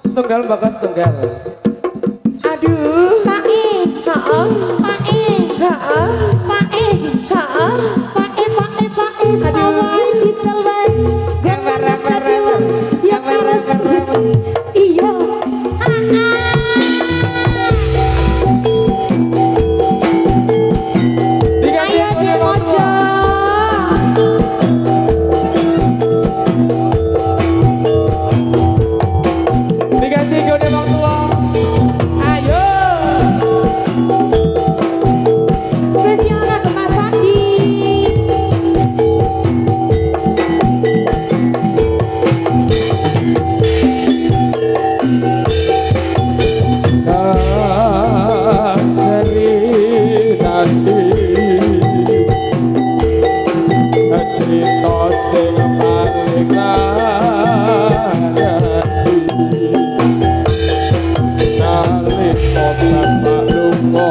Setunggal bakas setunggal. Aduh, Pak E, Pak E, Pak E, Pak E, sawah ditelan, remer, ya remer, iya, ayo demojo. Dikasih gede bang tua. Ayo. Spesial lagu Mas Andi. Cerita sing paling ngerti nalika bapak lunga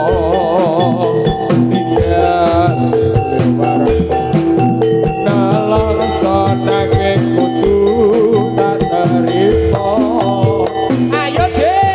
ninggal bareng nelangsa nanging kudu tak terima. Ayo deh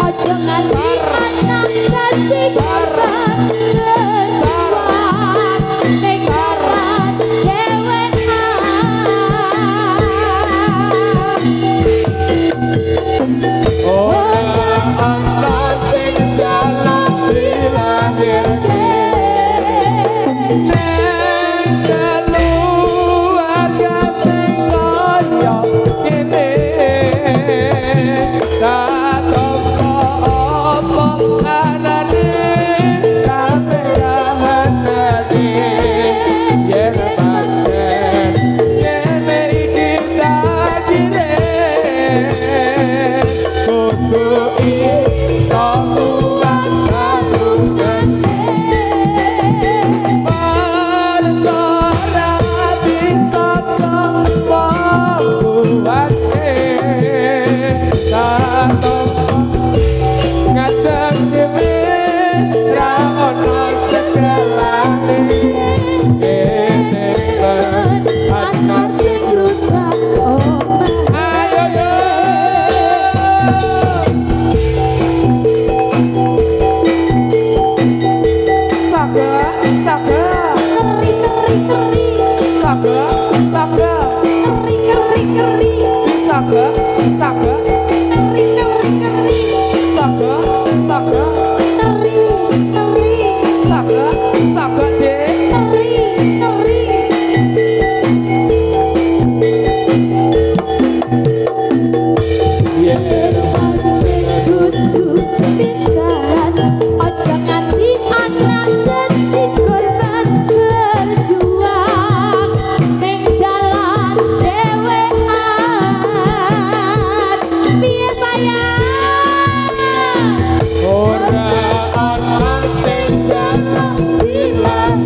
Ojo ngasih anak ganti korban Lesuan Negaran dewean orang ana sing jalan dilahirke ning keluarga sing kaya ngene tak apa anane kabehan ati yen pancen ngene iki takdire kudu iso ubah katukan perkara bisa membuatnya satu ngadeg dhewe ra ono segalane kene Ana sing rusak omah ayo yo saga saga Keri saga saga Keri saga saga Keri saga saga saga saga deh yen pancen Kudu pisan Ojo nganti anak ganti korban berjuang Ning dalan dewean Piye sayang ora ana sing jalan dilahirke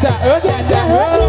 จะจะจะ